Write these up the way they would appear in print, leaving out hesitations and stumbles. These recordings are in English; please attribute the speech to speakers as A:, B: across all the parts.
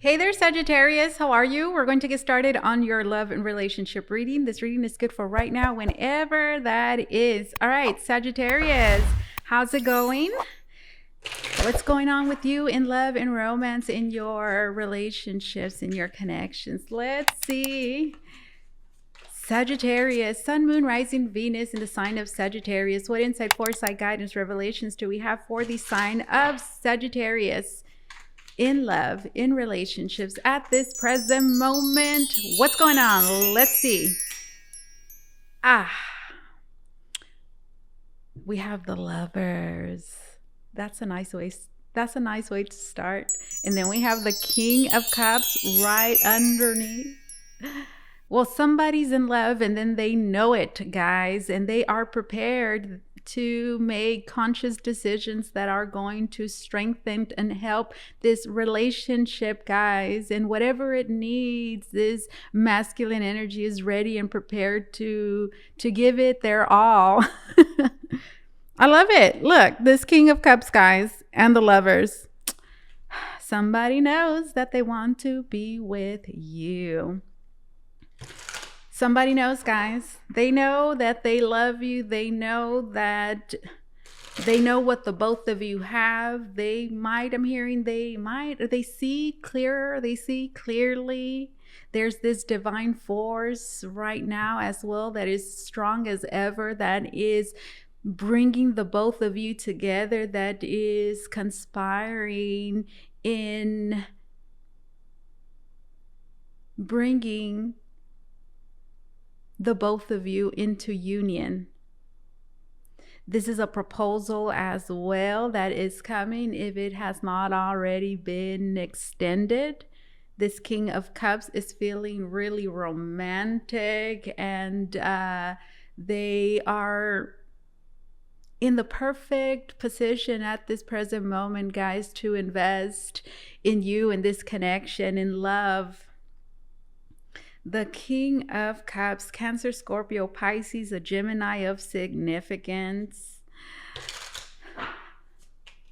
A: Hey there, Sagittarius. How are you? We're going to get started on your love and relationship reading. This reading is good for right now, whenever that is. All right, Sagittarius, how's it going? What's going on with you in love and romance, in your relationships, in your connections? Let's see. Sagittarius, Sun, Moon, Rising, Venus in the sign of Sagittarius. What insight, foresight, guidance, revelations do we have for the sign of Sagittarius? In love, in relationships, at this present moment. What's going on? Let's see. We have the Lovers. That's a nice way. That's a nice way to start. And then we have the King of Cups right underneath. Well, somebody's in love and then they know it, guys, and they are prepared to make conscious decisions that are going to strengthen and help this relationship, guys. And whatever it needs, this masculine energy is ready and prepared to give it their all. I love it. Look, this King of Cups, guys, and the Lovers. Somebody knows that they want to be with you. Somebody knows, guys. They know that they love you. They know that they know what the both of you have. They might, I'm hearing they see clearer. They see clearly. There's this divine force right now as well that is strong as ever, that is bringing the both of you together, that is conspiring in bringing the both of you into union. This is a proposal as well that is coming, if it has not already been extended. This King of Cups is feeling really romantic, and they are in the perfect position at this present moment, guys, to invest in you, in this connection, in love. The King of Cups, Cancer, Scorpio, Pisces, a Gemini of significance.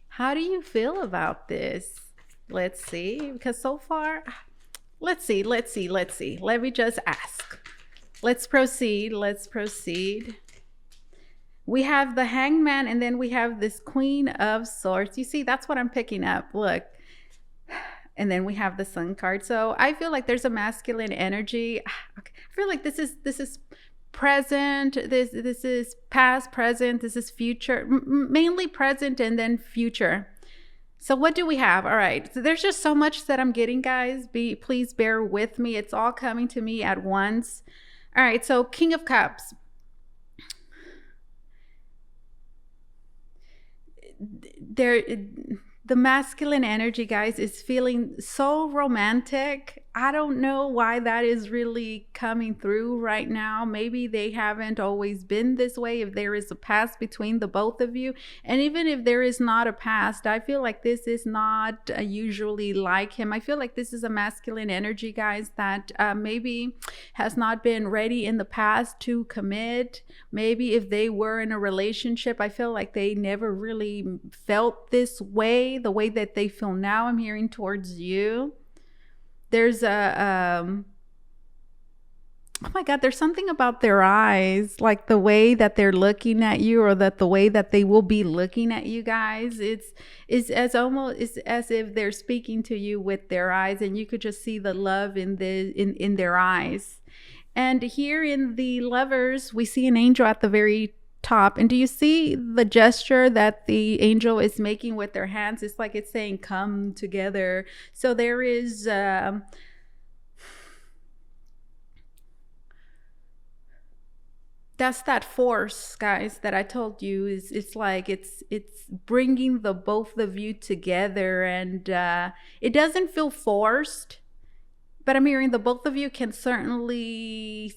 A: How do you feel about this? Let's see, because so far, let's see. Let me just ask. Let's proceed. We have the Hangman, and then we have this Queen of Swords. You see, that's what I'm picking up. Look. And then we have the Sun card. So I feel like there's a masculine energy. Okay. I feel like this is present. This is past, present. This is future. Mainly present and then future. So what do we have? All right. So there's just so much that I'm getting, guys. Please bear with me. It's all coming to me at once. All right. So King of Cups. The masculine energy, guys, is feeling so romantic. I don't know why that is really coming through right now. Maybe they haven't always been this way, if there is a past between the both of you. And even if there is not a past, I feel like this is not usually like him. I feel like this is a masculine energy, guys, that maybe has not been ready in the past to commit. Maybe if they were in a relationship, I feel like they never really felt this way, the way that they feel now. I'm hearing towards you. There's oh my God, there's something about their eyes, like the way that they're looking at you, or that the way that they will be looking at you, guys. It's as if they're speaking to you with their eyes, and you could just see the love in their eyes. And here in the Lovers, we see an angel at the very top. And do you see the gesture that the angel is making with their hands? It's like it's saying, come together. So there is that's that force, guys, that I told you. It's like it's bringing the both of you together, and it doesn't feel forced, but I'm hearing the both of you can certainly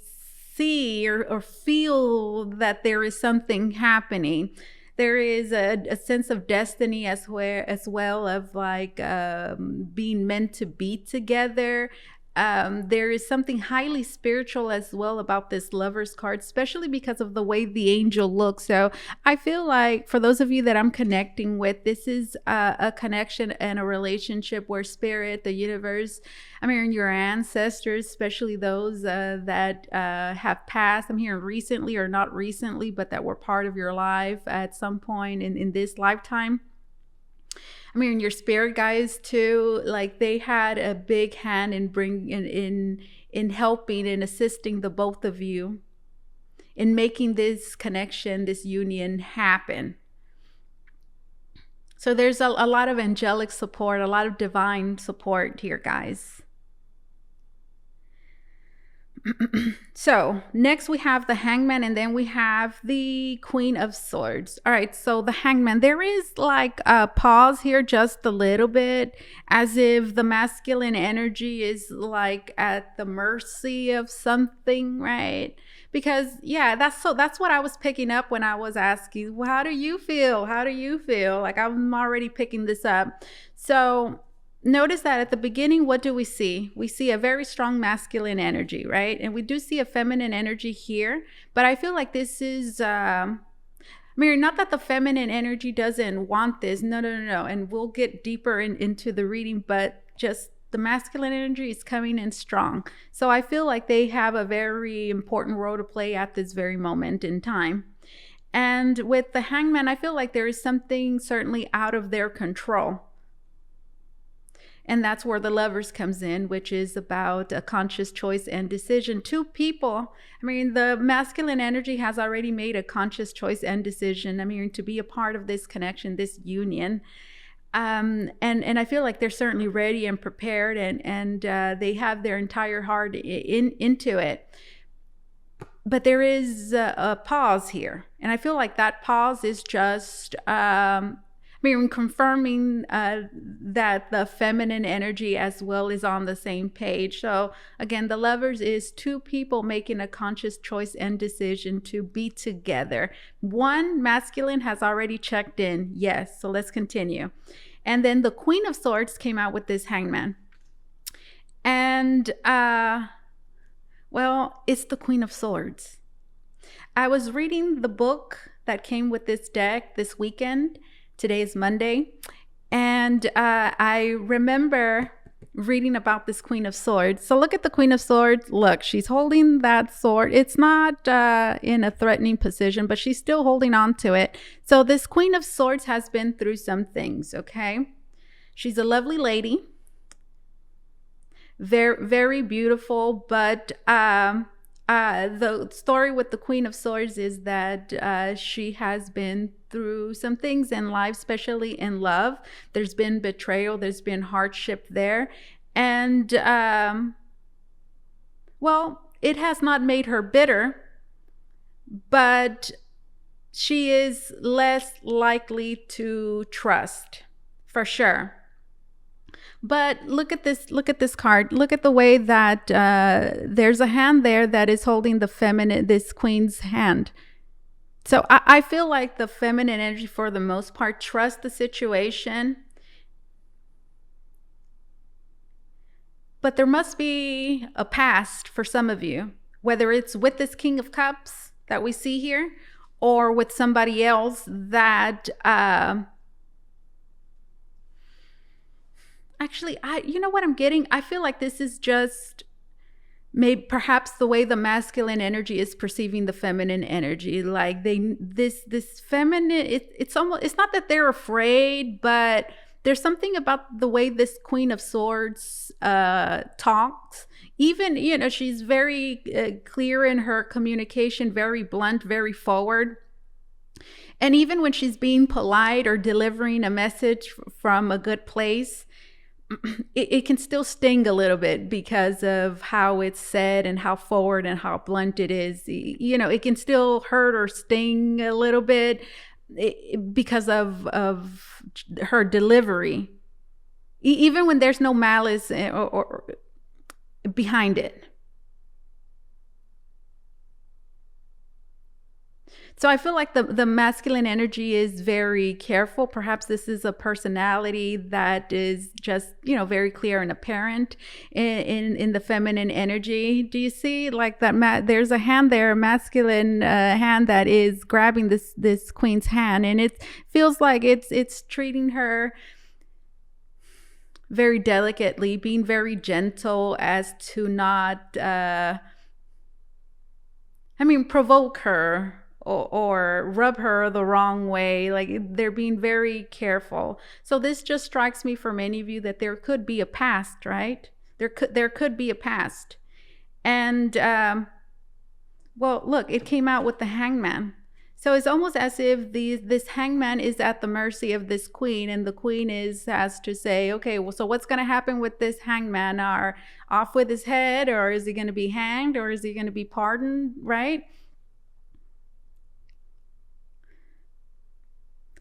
A: see or feel that there is something happening. There is a sense of destiny as well of like being meant to be together. There is something highly spiritual as well about this Lover's card, especially because of the way the angel looks. So I feel like for those of you that I'm connecting with, this is a connection and a relationship where spirit, the universe, I'm hearing your ancestors, especially those that have passed. I'm hearing recently or not recently, but that were part of your life at some point in this lifetime. I mean, your spirit guides too, like they had a big hand in in helping and assisting the both of you in making this connection, this union happen. So there's a lot of angelic support, a lot of divine support here, guys. So next we have the Hangman, and then we have the Queen of Swords. All right, so the Hangman, there is like a pause here just a little bit, as if the masculine energy is like at the mercy of something, right? Because yeah, that's what I was picking up when I was asking, well, how do you feel? How do you feel? Like I'm already picking this up. So notice that at the beginning, what do we see? We see a very strong masculine energy, right? And we do see a feminine energy here, but I feel like this is, not that the feminine energy doesn't want this. No. And we'll get deeper into the reading, but just the masculine energy is coming in strong. So I feel like they have a very important role to play at this very moment in time. And with the Hangman, I feel like there is something certainly out of their control. And that's where the Lovers comes in, which is about a conscious choice and decision. Two people, the masculine energy has already made a conscious choice and decision, to be a part of this connection, this union. And I feel like they're certainly ready and prepared, and they have their entire heart into it. But there is a pause here. And I feel like that pause is just confirming that the feminine energy as well is on the same page. So again, the Lovers is two people making a conscious choice and decision to be together. One masculine has already checked in. Yes. So let's continue. And then the Queen of Swords came out with this Hangman. And, it's the Queen of Swords. I was reading the book that came with this deck this weekend. Today is Monday. And I remember reading about this Queen of Swords. So look at the Queen of Swords. Look, she's holding that sword. It's not in a threatening position, but she's still holding on to it. So this Queen of Swords has been through some things, okay? She's a lovely lady. Very, very beautiful, but the story with the Queen of Swords is that she has been through some things in life, especially in love. There's been betrayal, there's been hardship there. And, it has not made her bitter, but she is less likely to trust, for sure. But look at this card. Look at the way that there's a hand there that is holding this queen's hand. So I feel like the feminine energy, for the most part, trusts the situation. But there must be a past for some of you, whether it's with this King of Cups that we see here, or with somebody else that actually, you know what I'm getting? I feel like this is just perhaps the way the masculine energy is perceiving the feminine energy. Like this feminine, it's not that they're afraid, but there's something about the way this Queen of Swords talks. Even, she's very clear in her communication, very blunt, very forward. And even when she's being polite or delivering a message from a good place, it can still sting a little bit because of how it's said and how forward and how blunt it is. It can still hurt or sting a little bit because of her delivery, even when there's no malice or behind it. So I feel like the masculine energy is very careful. Perhaps this is a personality that is just, very clear and apparent in the feminine energy. Do you see like that? There's a hand there, a masculine hand that is grabbing this queen's hand, and it feels like it's treating her very delicately, being very gentle as to not, provoke her or rub her the wrong way. Like they're being very careful. So this just strikes me for many of you that there could be a past, right? There could be a past. And well, look, it came out with the Hangman. So it's almost as if this hangman is at the mercy of this queen, and the queen has to say, okay, well, so what's going to happen with this hangman? Are off with his head, or is he going to be hanged, or is he going to be pardoned, right?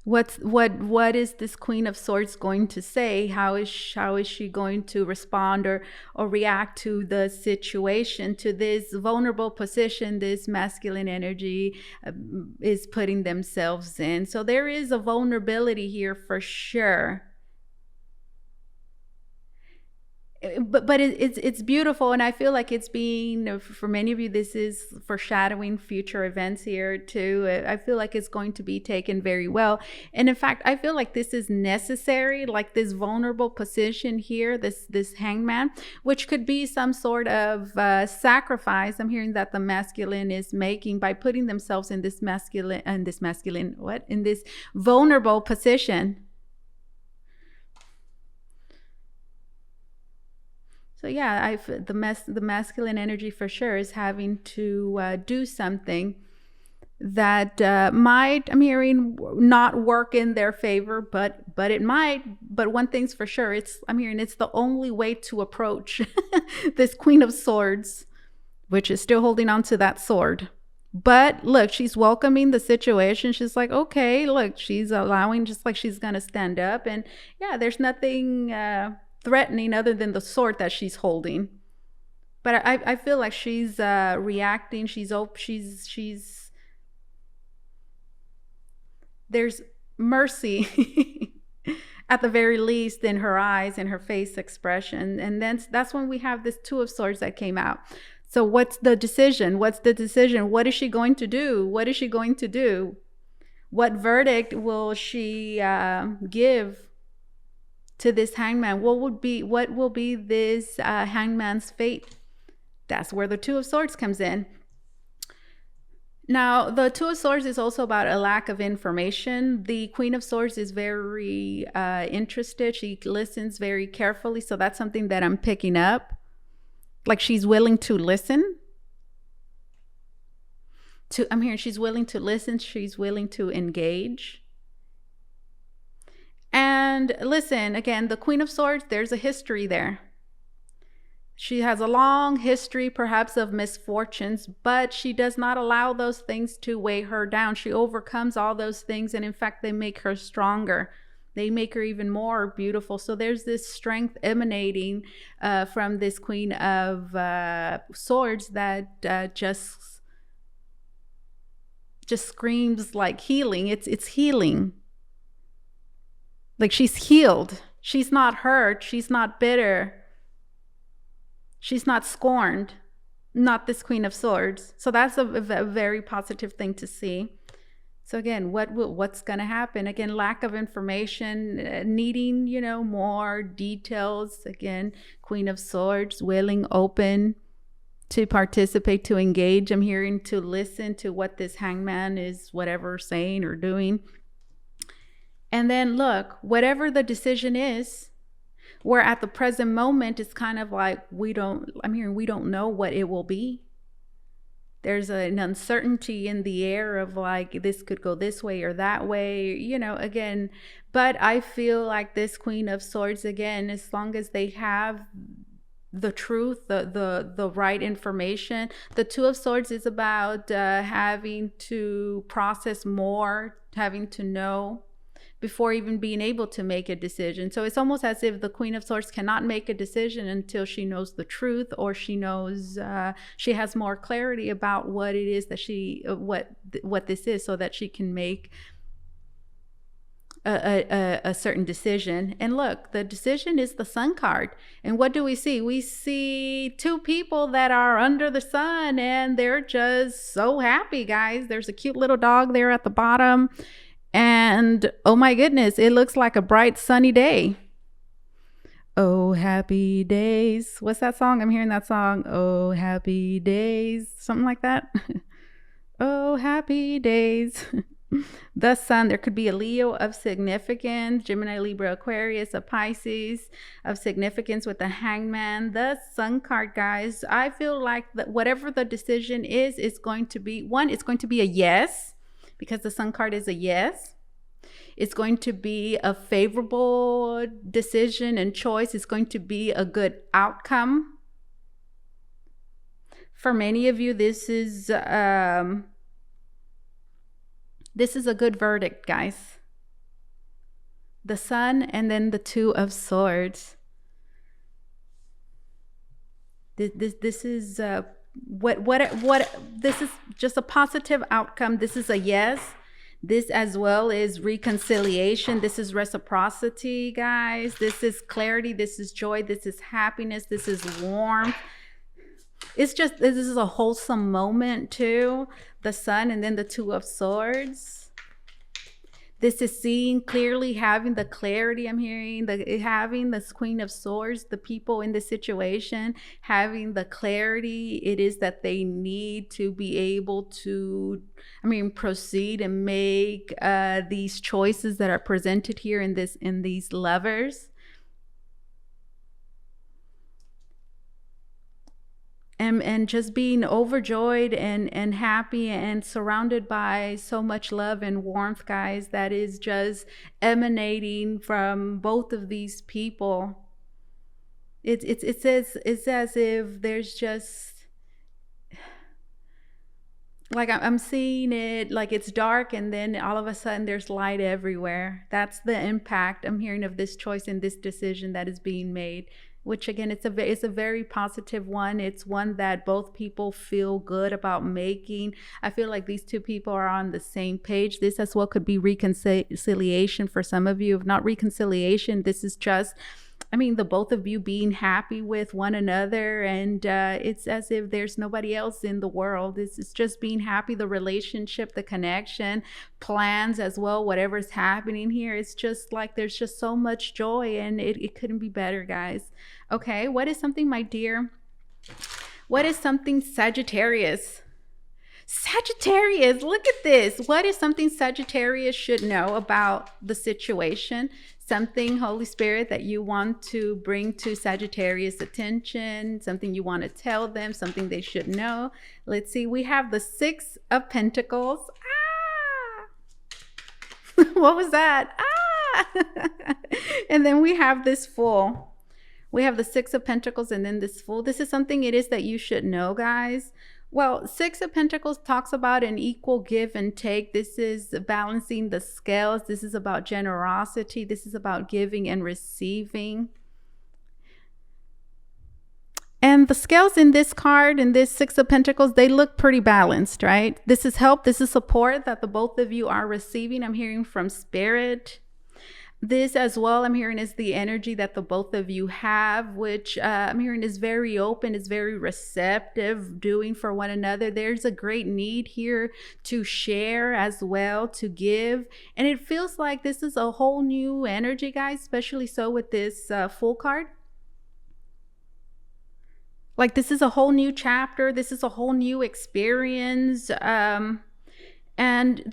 A: What is this Queen of Swords going to say? How is she going to respond or react to the situation, to this vulnerable position this masculine energy is putting themselves in? So there is a vulnerability here for sure. But it's beautiful, and I feel like it's being, for many of you, this is foreshadowing future events here too. I feel like it's going to be taken very well, and in fact I feel like this is necessary, like this vulnerable position here, this hangman, which could be some sort of sacrifice I'm hearing that the masculine is making by putting themselves in this vulnerable position. So yeah, the masculine energy for sure is having to do something that might, I'm hearing, not work in their favor, but it might. But one thing's for sure, I'm hearing it's the only way to approach this Queen of Swords, which is still holding on to that sword. But look, she's welcoming the situation. She's like, okay, look, she's allowing, just like she's gonna stand up, and yeah, there's nothing threatening other than the sword that she's holding. But I feel like she's reacting. She's there's mercy at the very least in her eyes and her face expression. And then that's when we have this Two of Swords that came out. So what's the decision? What is she going to do? What verdict will she give to this hangman? What will be this hangman's fate? That's where the Two of Swords comes in. Now, the Two of Swords is also about a lack of information. The Queen of Swords is very interested. She listens very carefully. So that's something that I'm picking up. Like she's willing to listen. I'm hearing she's willing to listen. She's willing to engage. And listen, again, the Queen of Swords, there's a history there. She has a long history, perhaps, of misfortunes, but she does not allow those things to weigh her down. She overcomes all those things, and in fact, they make her stronger. They make her even more beautiful. So there's this strength emanating from this Queen of Swords that just screams like healing. It's healing. Like she's healed. She's not hurt. She's not bitter. She's not scorned. Not this Queen of Swords. So that's a very positive thing to see. So again, what's going to happen? Again, lack of information, needing, more details. Again, Queen of Swords, willing, open to participate, to engage. I'm hearing to listen to what this hangman is, whatever, saying or doing. And then look, whatever the decision is, where at the present moment, it's kind of like we don't know what it will be. There's an uncertainty in the air of like, this could go this way or that way, again. But I feel like this Queen of Swords, again, as long as they have the truth, the right information. The Two of Swords is about having to process more, having to know. before even being able to make a decision. So it's almost as if the Queen of Swords cannot make a decision until she knows the truth, or she knows she has more clarity about what it is that what this is, so that she can make a certain decision. And look, the decision is the Sun card. And what do we see? We see two people that are under the sun, and they're just so happy, guys. There's a cute little dog there at the bottom, and oh my goodness, it looks like a bright sunny day. Oh, happy days. What's that song? I'm hearing that song. Oh, happy days. Something like that. Oh, happy days. The sun, there could be a Leo of significance, Gemini, Libra, Aquarius, a Pisces of significance with the Hangman. The Sun card, guys, I feel like that whatever the decision is going to be, one, it's going to be a yes, because the Sun card is a yes. It's going to be a favorable decision and choice. It's going to be a good outcome. For many of you, this is a good verdict, guys. The Sun and then the Two of Swords. This is this is just a positive outcome. This is a yes. This as well is reconciliation. This is reciprocity, guys. This is clarity. This is joy. This is happiness. This is warmth. It's just, this is a wholesome moment too. The Sun and then the Two of Swords. This is seeing clearly, having the clarity. I'm hearing having this Queen of Swords, the people in this situation, having the clarity it is that they need to be able to, proceed and make these choices that are presented here in these lovers. And just being overjoyed and happy and surrounded by so much love and warmth, guys, that is just emanating from both of these people. It's as if there's just, like, I'm seeing it like it's dark, and then all of a sudden there's light everywhere. That's the impact I'm hearing of this choice and this decision that is being made. Which again, it's a very positive one. It's one that both people feel good about making. I feel like these two people are on the same page. This as well could be reconciliation for some of you. If not reconciliation, this is just, the both of you being happy with one another, and it's as if there's nobody else in the world. It's just being happy, the relationship, the connection, plans as well, whatever's happening here. It's just like there's just so much joy, and it couldn't be better, guys. Okay, what is something, my dear? What is something, Sagittarius? Sagittarius, look at this. What is something Sagittarius should know about the situation? Something, Holy Spirit, that you want to bring to Sagittarius' attention, something you want to tell them, something they should know. Let's see, we have the Six of Pentacles. What was that? And then we have this Fool. We have the Six of Pentacles and then this Fool. This is something it is that you should know, guys. Well, Six of Pentacles talks about an equal give and take. This is balancing the scales. This is about generosity. This is about giving and receiving. And the scales in this card, in this Six of Pentacles, they look pretty balanced, right? This is help. This is support that the both of you are receiving. I'm hearing from Spirit. This as well, I'm hearing, is the energy that the both of you have, which I'm hearing is very open, is very receptive, doing for one another. There's a great need here to share as well, to give. And it feels like this is a whole new energy, guys, especially so with this Fool card. Like this is a whole new chapter. This is a whole new experience. And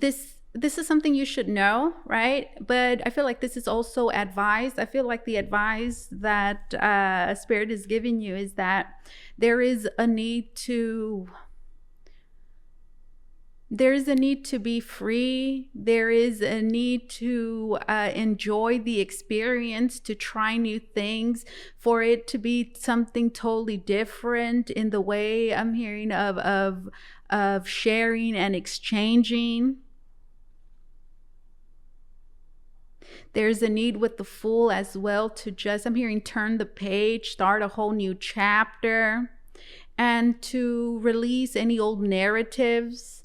A: this is something you should know, right? But I feel like this is also advised. I feel like the advice that Spirit is giving you is that there is a need to be free. There is a need to enjoy the experience, to try new things, for it to be something totally different in the way I'm hearing of sharing and exchanging. There's a need with the Fool as well to just, I'm hearing, turn the page, start a whole new chapter, and to release any old narratives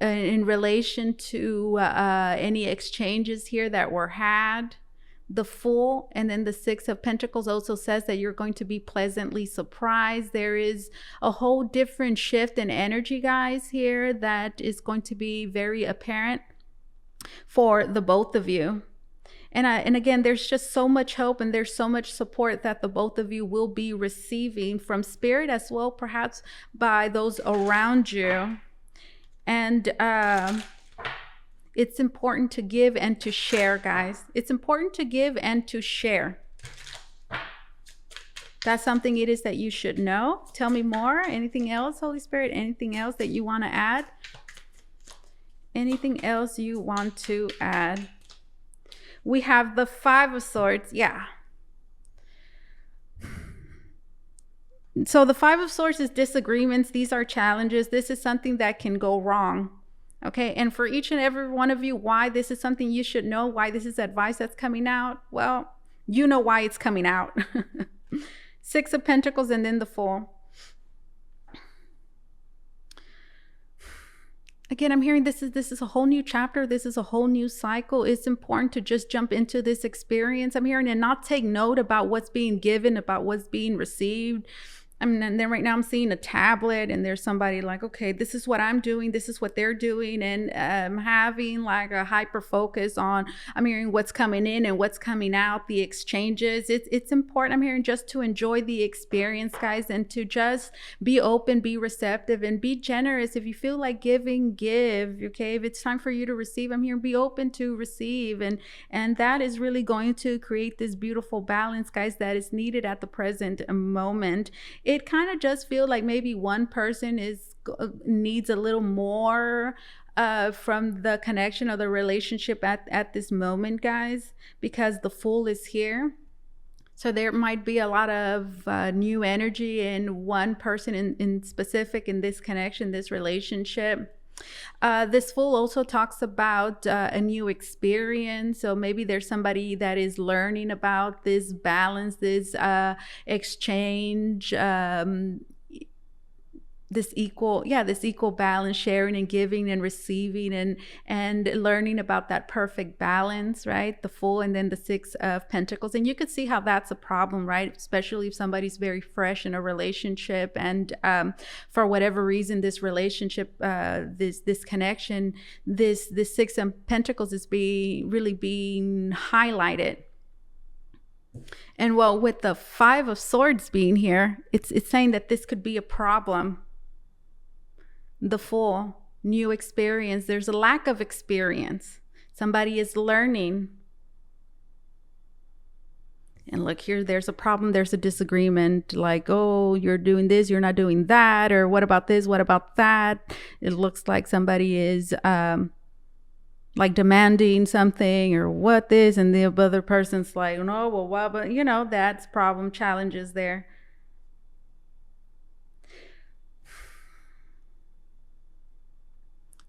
A: in relation to any exchanges here that were had. The Fool, and then the Six of Pentacles also says that you're going to be pleasantly surprised. There is a whole different shift in energy, guys, here that is going to be very apparent for the both of you. And again, there's just so much hope and there's so much support that the both of you will be receiving from Spirit, as well perhaps by those around you. And it's important to give and to share, guys. It's important to give and to share. That's something it is that you should know. Tell me more. Anything else, Holy Spirit? Anything else that you want to add? Anything else you want to add? We have the Five of Swords. Yeah. So the Five of Swords is disagreements. These are challenges. This is something that can go wrong. Okay, and for each and every one of you, why this is something you should know, why this is advice that's coming out, well, you know why it's coming out. Six of Pentacles and then the Fool. Again, I'm hearing this is a whole new chapter. This is a whole new cycle. It's important to just jump into this experience. I'm hearing and not take note about what's being given, about what's being received. I mean, and then right now I'm seeing a tablet and there's somebody like, okay, this is what I'm doing. This is what they're doing. And I'm having like a hyper focus on, I'm hearing what's coming in and what's coming out, the exchanges. It's important, I'm hearing, just to enjoy the experience, guys, and to just be open, be receptive, and be generous. If you feel like giving, give, okay? If it's time for you to receive, I'm hearing be open to receive. And that is really going to create this beautiful balance, guys, that is needed at the present moment. It kind of just feels like maybe one person needs a little more from the connection or the relationship at this moment, guys, because the Fool is here. So there might be a lot of new energy in one person in specific in this connection, this relationship. This Fool also talks about a new experience. So maybe there's somebody that is learning about this balance, this exchange, this equal balance, sharing and giving and receiving, and learning about that perfect balance, right? The Fool and then the Six of Pentacles. And you could see how that's a problem, right? Especially if somebody's very fresh in a relationship and for whatever reason, this relationship, this connection, this Six of Pentacles is really being highlighted. And well, with the Five of Swords being here, it's saying that this could be a problem. The Fool, new experience. There's a lack of experience. Somebody is learning. And look here, there's a problem, there's a disagreement, like, oh, you're doing this, you're not doing that, or what about this, what about that? It looks like somebody is like demanding something, or what this, and the other person's like, no, well, what, but you know, that's problem, challenges there.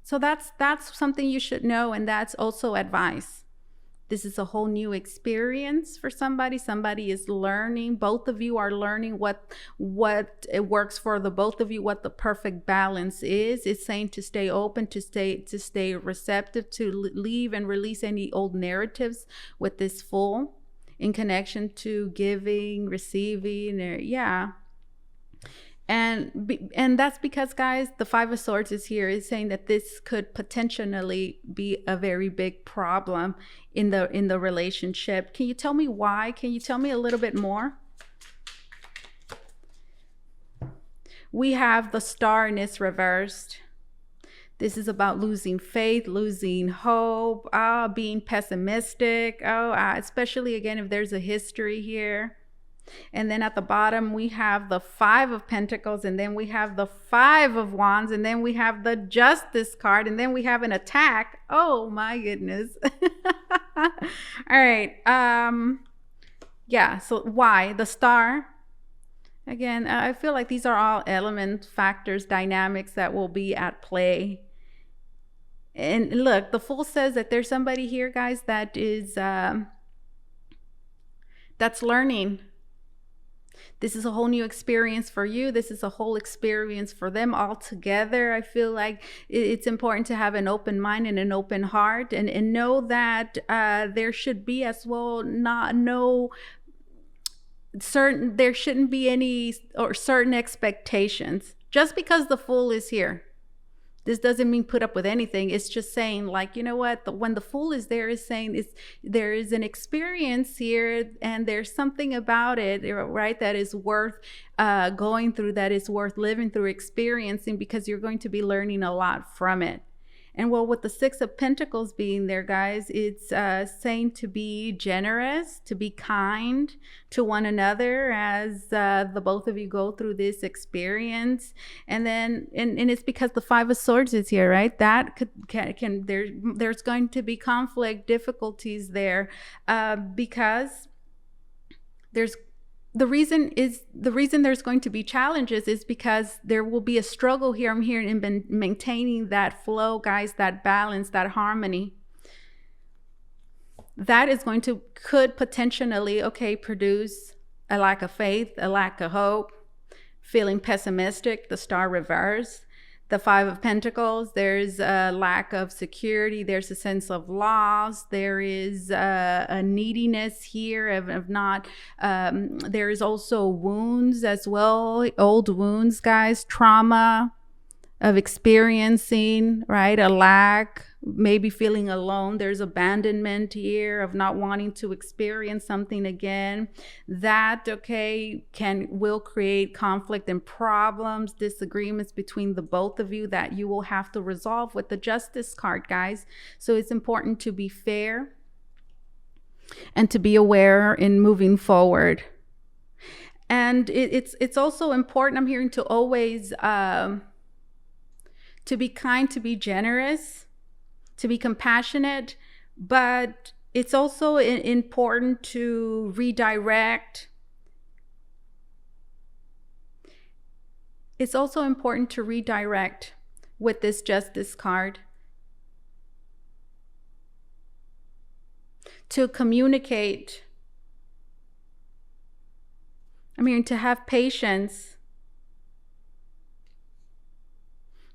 A: So that's something you should know, and that's also advice. This is a whole new experience for somebody. Somebody is learning. Both of you are learning what it works for the both of you, what the perfect balance is. It's saying to stay open, to stay receptive, to leave and release any old narratives with this Fool in connection to giving, receiving, or yeah. And that's because, guys, the Five of Swords is here. It's saying that this could potentially be a very big problem in the relationship. Can you tell me why? Can you tell me a little bit more? We have the Star and it's reversed. This is about losing faith, losing hope, being pessimistic. Especially again, if there's a history here. And then at the bottom, we have the Five of Pentacles, and then we have the Five of Wands, and then we have the Justice card, and then we have an attack. Oh my goodness. All right. Yeah, so why? The Star. Again, I feel like these are all element factors, dynamics that will be at play. And look, the Fool says that there's somebody here, guys, that is that's learning. This is a whole new experience for you. This is a whole experience for them all together. I feel like it's important to have an open mind and an open heart, and know that there should be as well there shouldn't be any or certain expectations. Just because the Fool is here, this doesn't mean put up with anything. It's just saying, like, you know what, when the Fool is there, is saying there is an experience here, and there's something about it, right, that is worth going through, that is worth living through, experiencing, because you're going to be learning a lot from it. And well, with the Six of Pentacles being there, guys, it's saying to be generous, to be kind to one another as the both of you go through this experience. And then, and it's because the Five of Swords is here, right? That there's going to be conflict, difficulties there, because the reason there's going to be challenges is because there will be a struggle here. I'm hearing in maintaining that flow, guys, that balance, that harmony. That is could potentially, produce a lack of faith, a lack of hope, feeling pessimistic, the Star reverse. The Five of Pentacles, there's a lack of security. There's a sense of loss. There is a neediness here of not, there is also wounds as well, old wounds, guys, trauma of experiencing, right? A lack, maybe feeling alone. There's abandonment here of not wanting to experience something again. That, will create conflict and problems, disagreements between the both of you that you will have to resolve with the Justice card, guys. So it's important to be fair and to be aware in moving forward. And it's also important, I'm hearing, to always to be kind, to be generous, to be compassionate, but it's also important to redirect. It's also important to redirect with this Justice card, to communicate. I mean, to have patience,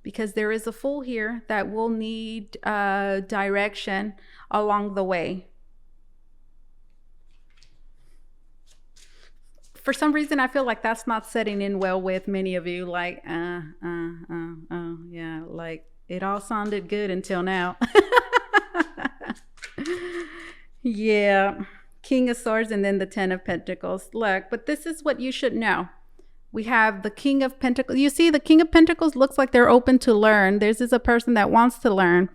A: because there is a Fool here that will need direction along the way. For some reason, I feel like that's not setting in well with many of you. Like, yeah, like it all sounded good until now. Yeah, King of Swords and then the Ten of Pentacles. Look, but this is what you should know. We have the King of Pentacles. You see, the King of Pentacles looks like they're open to learn. This is a person that wants to learn.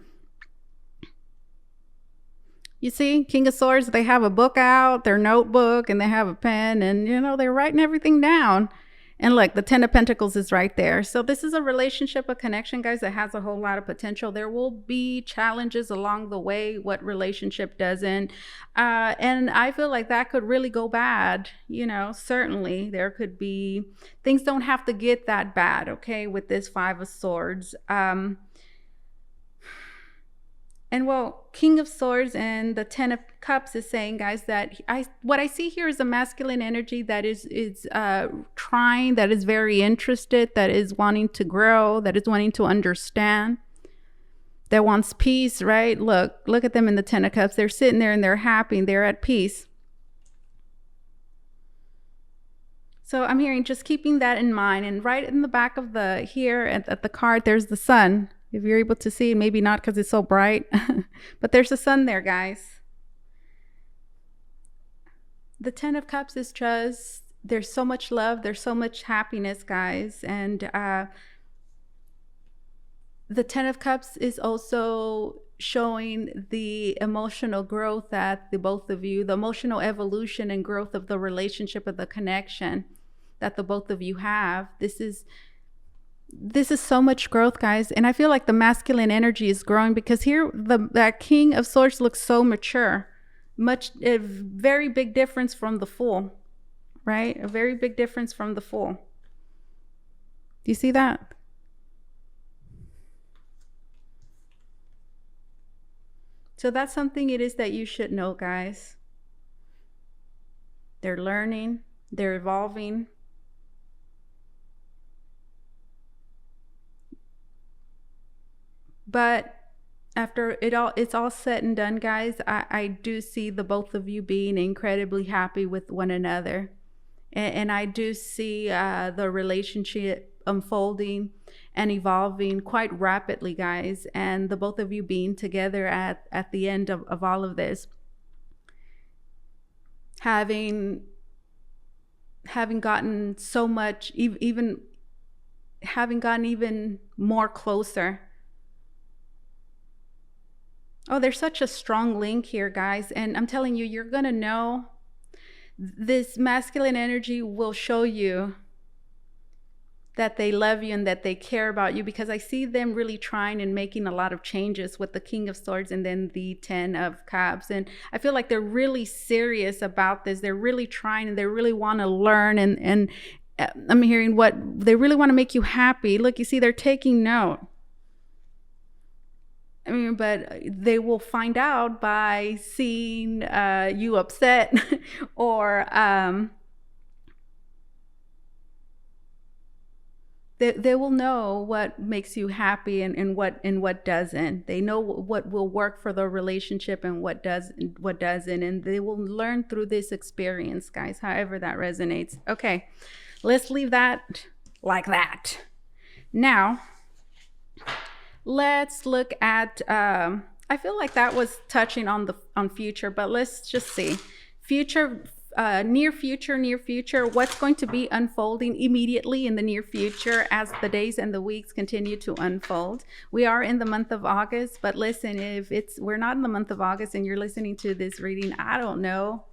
A: You see, King of Swords, they have a book out, their notebook, and they have a pen, and, they're writing everything down. And look, the Ten of Pentacles is right there. So this is a relationship, a connection, guys, that has a whole lot of potential. There will be challenges along the way. What relationship doesn't? And I feel like that could really go bad. Certainly there could be, things don't have to get that bad, with this Five of Swords. And well, King of Swords and the Ten of Cups is saying, guys, that what I see here is a masculine energy that is trying, that is very interested, that is wanting to grow, that is wanting to understand, that wants peace, right? Look at them in the Ten of Cups. They're sitting there and they're happy and they're at peace. So I'm hearing just keeping that in mind. And right in the back of here at the card, there's the sun. If you're able to see, maybe not because it's so bright, but there's a sun there, guys. The Ten of Cups is just, there's so much love, there's so much happiness, guys. And the Ten of Cups is also showing the emotional growth that the both of you, the emotional evolution and growth of the relationship, of the connection that the both of you have. This is so much growth, guys. And I feel like the masculine energy is growing because here that King of Swords looks so mature. A very big difference from the Fool, right? A very big difference from the Fool. Do you see that? So that's something it is that you should know, guys. They're learning, they're evolving. But after it's all said and done, guys, I do see the both of you being incredibly happy with one another. And I do see the relationship unfolding and evolving quite rapidly, guys. And the both of you being together at the end of all of this, having gotten so much, even having gotten even more closer. Oh, there's such a strong link here, guys. And I'm telling you, you're going to know this masculine energy will show you that they love you and that they care about you, because I see them really trying and making a lot of changes with the King of Swords and then the 10 of Cups. And I feel like they're really serious about this. They're really trying and they really want to learn. And I'm hearing what they really want to make you happy. Look, you see, they're taking note. I mean, but they will find out by seeing you upset or they will know what makes you happy and what doesn't. They know what will work for the relationship and what doesn't, and they will learn through this experience, guys, however that resonates. Okay, let's leave that like that. Now, let's look at, I feel like that was touching on future, but let's just see. Future, near future, what's going to be unfolding immediately in the near future as the days and the weeks continue to unfold. We are in the month of August, but listen, if we're not in the month of August and you're listening to this reading, I don't know,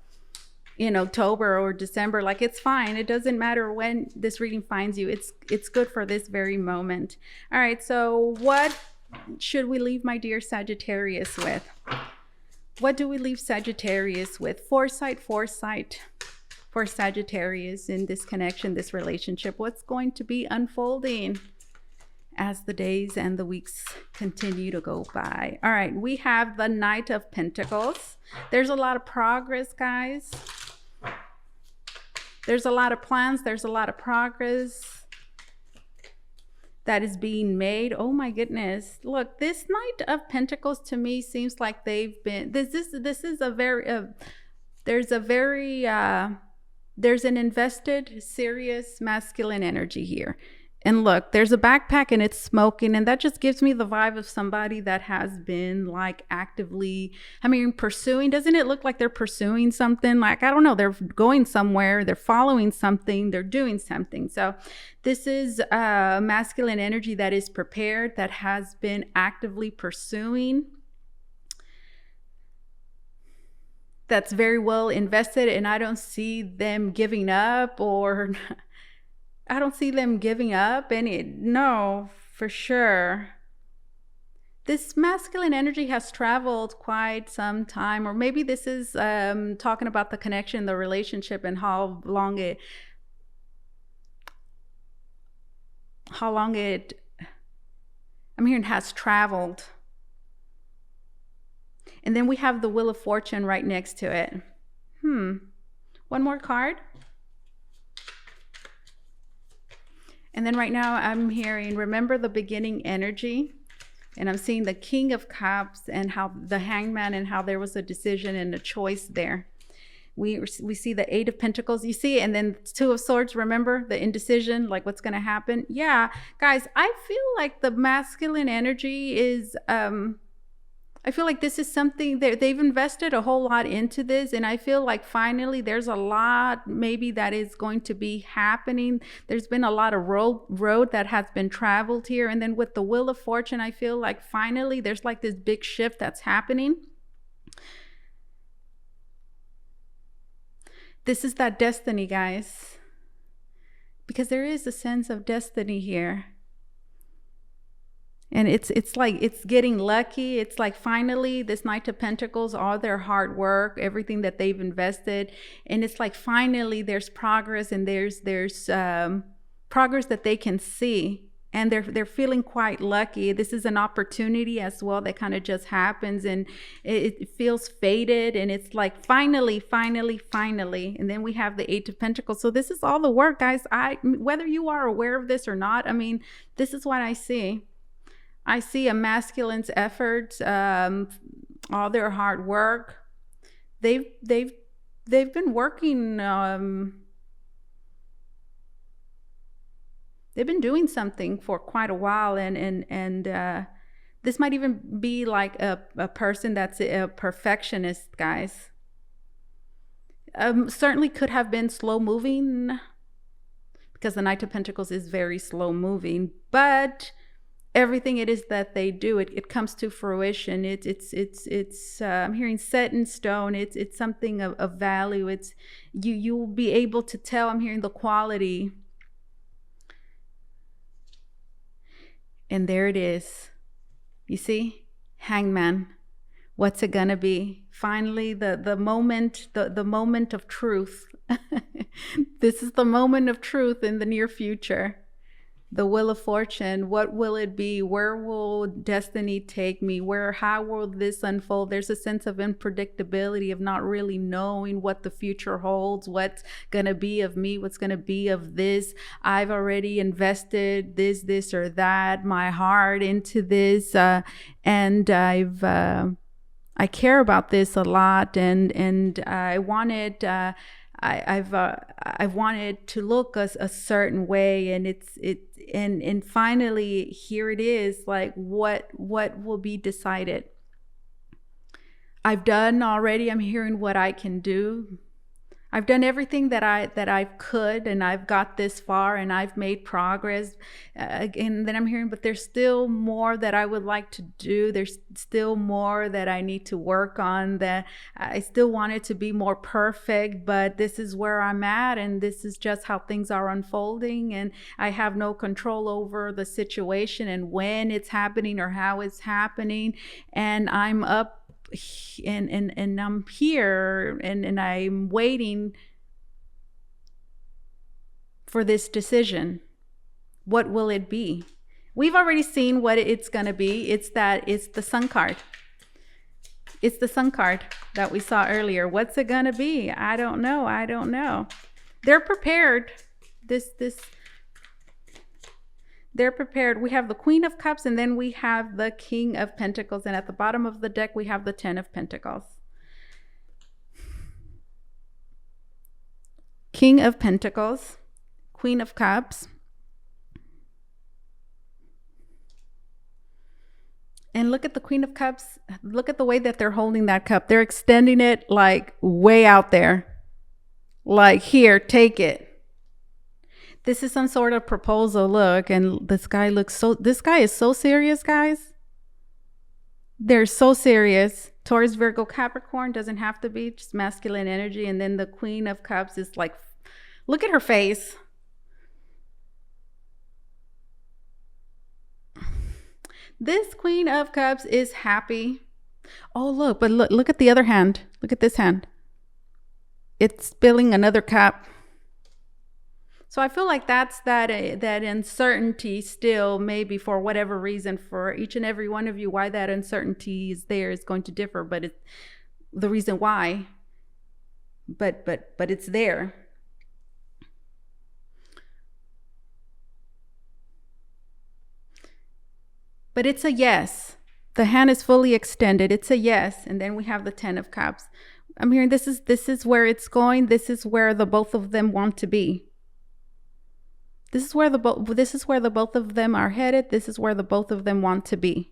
A: in October or December, like, it's fine. It doesn't matter when this reading finds you. It's good for this very moment. All right, so what should we leave my dear Sagittarius with? What do we leave Sagittarius with? Foresight for Sagittarius in this connection, this relationship. What's going to be unfolding as the days and the weeks continue to go by? All right, we have the Knight of Pentacles. There's a lot of progress, guys. There's a lot of plans. There's a lot of progress that is being made. Oh my goodness. Look, this Knight of Pentacles to me seems like they've been, this is a very, there's an invested, serious masculine energy here. And look, there's a backpack and it's smoking, and that just gives me the vibe of somebody that has been like actively, pursuing. Doesn't it look like they're pursuing something? Like, I don't know, they're going somewhere, they're following something, they're doing something. So this is a masculine energy that is prepared, that has been actively pursuing, that's very well invested, and I don't see them giving up, or I don't see them giving up no, for sure. This masculine energy has traveled quite some time, or maybe this is talking about the connection, the relationship, and how long it I'm hearing has traveled. And then we have the Wheel of Fortune right next to it. One more card. And then right now I'm hearing, remember the beginning energy. And I'm seeing the King of Cups and how the Hangman, and how there was a decision and a choice there. We see the Eight of Pentacles, you see, and then Two of Swords, remember the indecision, like what's going to happen. Yeah, guys, I feel like the masculine energy is, I feel like this is something that they've invested a whole lot into this. And I feel like finally there's a lot maybe that is going to be happening. There's been a lot of road that has been traveled here. And then with the Wheel of Fortune, I feel like finally there's like this big shift that's happening. This is that destiny, guys, because there is a sense of destiny here. And it's like it's getting lucky. It's like finally this Knight of Pentacles, all their hard work, everything that they've invested, and it's like finally there's progress, and there's progress that they can see. and they're feeling quite lucky. This is an opportunity as well that kind of just happens, and it feels fated, and it's like finally. And then we have the Eight of Pentacles. So this is all the work, guys. Whether you are aware of this or not, I mean, this is what I see. I see a masculine's efforts, all their hard work. They've been working. They've been doing something for quite a while, and this might even be like a person that's a perfectionist, guys. Certainly could have been slow moving, because the Knight of Pentacles is very slow moving, but everything it is that they do, it comes to fruition. It's I'm hearing set in stone. It's something of value. It's you'll be able to tell. I'm hearing the quality. And there it is. You see? Hangman. What's it gonna be? Finally, the moment, the moment of truth. This is the moment of truth in the near future. The Wheel of Fortune. What will it be? Where will destiny take me? How will this unfold? There's a sense of unpredictability, of not really knowing what the future holds, what's going to be of me, what's going to be of this. I've already invested this or that, my heart into this, and I care about this a lot, and I wanted. I've wanted to look a certain way, and finally here it is. Like what will be decided. I've done already. I'm hearing what I can do. I've done everything that I could, and I've got this far, and I've made progress. And then I'm hearing, but there's still more that I would like to do. There's still more that I need to work on, that I still want it to be more perfect, but this is where I'm at, and this is just how things are unfolding, and I have no control over the situation and when it's happening or how it's happening, and I'm up and I'm here, and I'm waiting for this decision. What will it be? We've already seen what it's going to be. It's the Sun card. It's the Sun card that we saw earlier. What's it going to be? I don't know. They're prepared. They're prepared. We have the Queen of Cups, and then we have the King of Pentacles. And at the bottom of the deck, we have the Ten of Pentacles. King of Pentacles, Queen of Cups. And look at the Queen of Cups. Look at the way that they're holding that cup. They're extending it like way out there. Like, here, take it. This is some sort of proposal. Look, and this guy is so serious, guys. They're so serious. Taurus, Virgo, Capricorn, doesn't have to be, just masculine energy. And then the Queen of Cups is like, look at her face. This Queen of Cups is happy. Oh, look, but look at the other hand. Look at this hand. It's spilling another cup. So I feel like that's that uncertainty still, maybe for whatever reason, for each and every one of you, why that uncertainty is there is going to differ, but it's the reason why, but it's there. But it's a yes. The hand is fully extended. It's a yes. And then we have the Ten of Cups. I'm hearing this is where it's going. This is where the both of them want to be. This is where the both of them are headed. This is where the both of them want to be.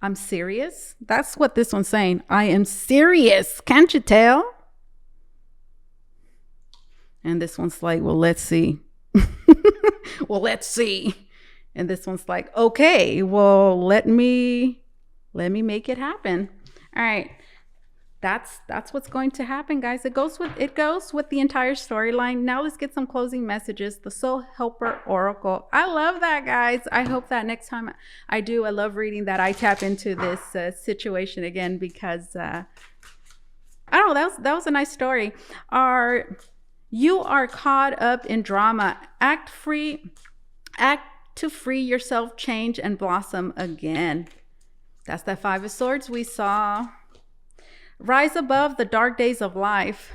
A: I'm serious. That's what this one's saying. I am serious. Can't you tell? And this one's like, well, let's see. Well, let's see. And this one's like, okay, well, let me make it happen. All right. That's what's going to happen, guys. It goes with the entire storyline. Now let's get some closing messages. The Soul Helper Oracle. I love that, guys. I hope that next time I do, I love reading that, I tap into this situation again, because I don't know, that was a nice story. You are caught up in drama. Act to free yourself, change, and blossom again. That's that Five of Swords we saw. Rise above the dark days of life.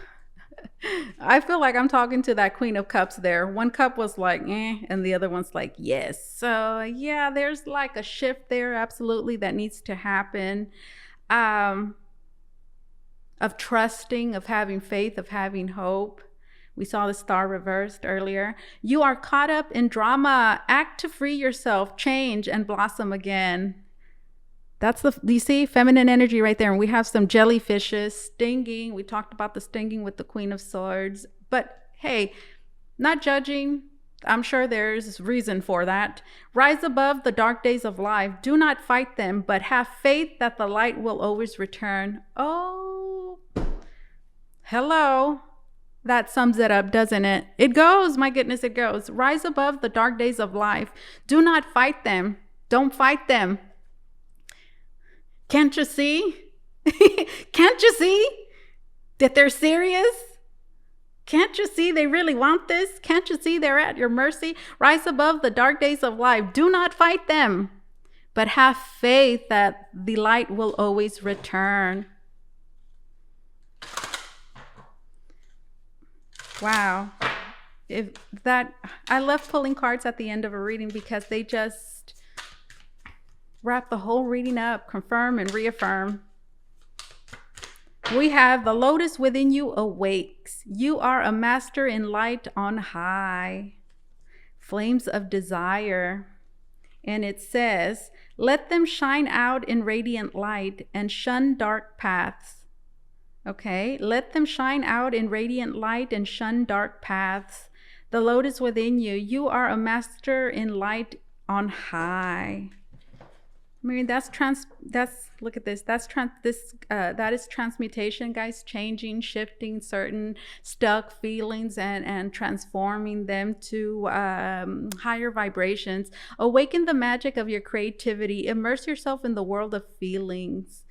A: I feel like I'm talking to that Queen of Cups there. One cup was like, and the other one's like, yes. So yeah, there's like a shift there, absolutely, that needs to happen. Of trusting, of having faith, of having hope. We saw the star reversed earlier. You are caught up in drama. Act to free yourself, change, and blossom again. That's you see, feminine energy right there. And we have some jellyfishes stinging. We talked about the stinging with the Queen of Swords. But hey, not judging. I'm sure there's reason for that. Rise above the dark days of life. Do not fight them, but have faith that the light will always return. Oh, hello. That sums it up, doesn't it? It goes, my goodness, it goes. Rise above the dark days of life. Do not fight them. Don't fight them. Can't you see? Can't you see that they're serious? Can't you see they really want this? Can't you see they're at your mercy? Rise above the dark days of life. Do not fight them, but have faith that the light will always return. Wow. I love pulling cards at the end of a reading because they just wrap the whole reading up, confirm and reaffirm. We have the lotus within you awakes. You are a master in light on high. Flames of desire. And it says, let them shine out in radiant light and shun dark paths. Okay, let them shine out in radiant light and shun dark paths. The lotus within you. You are a master in light on high. I mean, look at this. That is transmutation, guys. Changing, shifting certain stuck feelings and transforming them to higher vibrations. Awaken the magic of your creativity. Immerse yourself in the world of feelings.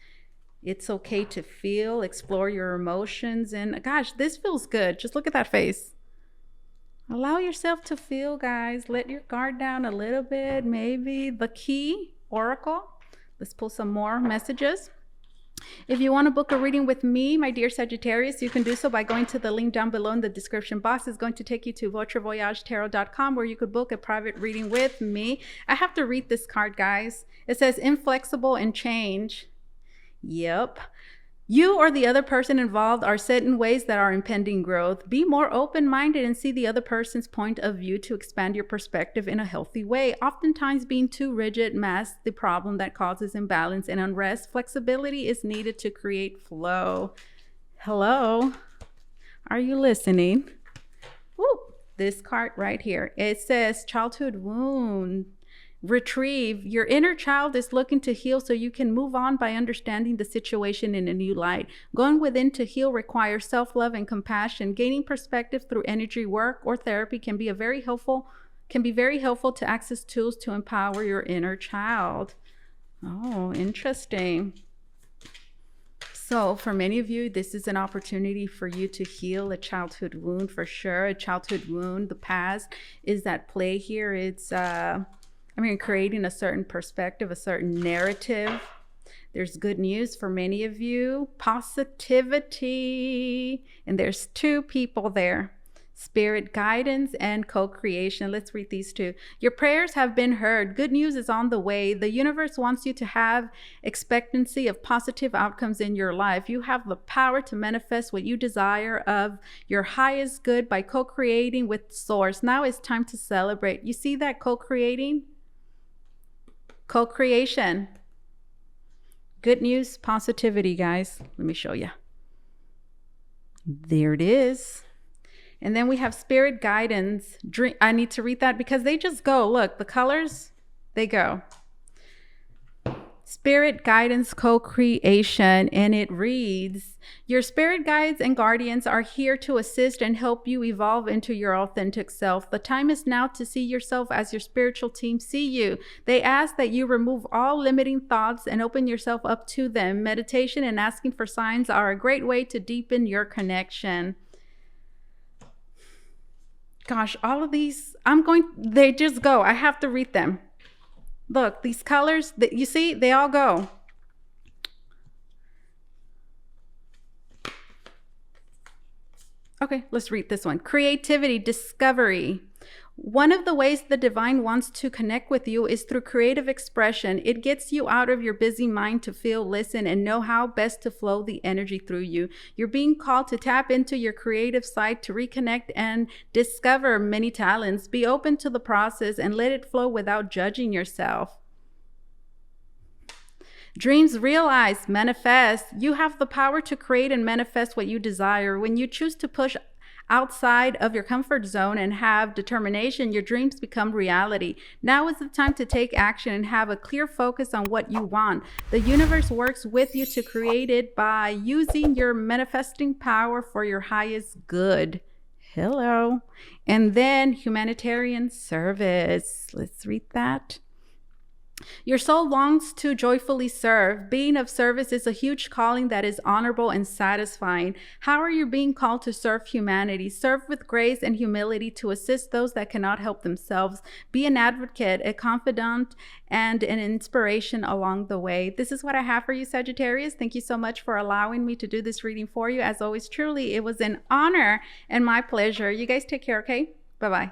A: It's okay to feel, explore your emotions. And gosh, this feels good. Just look at that face. Allow yourself to feel, guys. Let your guard down a little bit. Maybe the key oracle. Let's pull some more messages. If you want to book a reading with me, my dear Sagittarius, you can do so by going to the link down below in the description box. It's going to take you to Votre, Voyage, Tarot.com, where you could book a private reading with me. I have to read this card, guys. It says inflexible and change. Yep. You or the other person involved are set in ways that are impending growth. Be more open-minded and see the other person's point of view to expand your perspective in a healthy way. Oftentimes, being too rigid masks the problem that causes imbalance and unrest. Flexibility is needed to create flow. Hello? Are you listening? Woo. This card right here. It says childhood wound. Retrieve. Your inner child is looking to heal so you can move on by understanding the situation in a new light. Going within to heal requires self-love and compassion. Gaining perspective through energy work or therapy can be very helpful to access tools to empower your inner child. Oh, interesting. So for many of you, this is an opportunity for you to heal a childhood wound for sure. A childhood wound, the past is at play here. It's creating a certain perspective, a certain narrative. There's good news for many of you. Positivity. And there's two people there. Spirit guidance and co-creation. Let's read these two. Your prayers have been heard. Good news is on the way. The universe wants you to have expectancy of positive outcomes in your life. You have the power to manifest what you desire of your highest good by co-creating with Source. Now it's time to celebrate. You see that co-creating? Co-creation. Good news, positivity, guys. Let me show you. There it is. And then we have spirit guidance. I need to read that because they just go. Look, the colors, they go. Spirit guidance co-creation, and it reads, your spirit guides and guardians are here to assist and help you evolve into your authentic self. The time is now to see yourself as your spiritual team see you. They ask that you remove all limiting thoughts and open yourself up to them. Meditation and asking for signs are a great way to deepen your connection. Gosh, all of these, they just go. I have to read them. Look, these colors that you see, they all go. Okay, let's read this one. Creativity, discovery. One of the ways the divine wants to connect with you is through creative expression. It gets you out of your busy mind to feel, listen, and know how best to flow the energy through you. You're being called to tap into your creative side to reconnect and discover many talents. Be open to the process and let it flow without judging yourself. Dreams, realize, manifest. You have the power to create and manifest what you desire. When you choose to push outside of your comfort zone and have determination, your dreams become reality. Now is the time to take action and have a clear focus on what you want. The universe works with you to create it by using your manifesting power for your highest good. Hello. And then humanitarian service. Let's read that. Your soul longs to joyfully serve. Being of service is a huge calling that is honorable and satisfying. How are you being called to serve humanity? Serve with grace and humility to assist those that cannot help themselves. Be an advocate, a confidant, and an inspiration along the way. This is what I have for you, Sagittarius. Thank you so much for allowing me to do this reading for you. As always, truly, it was an honor and my pleasure. You guys take care, okay? Bye-bye.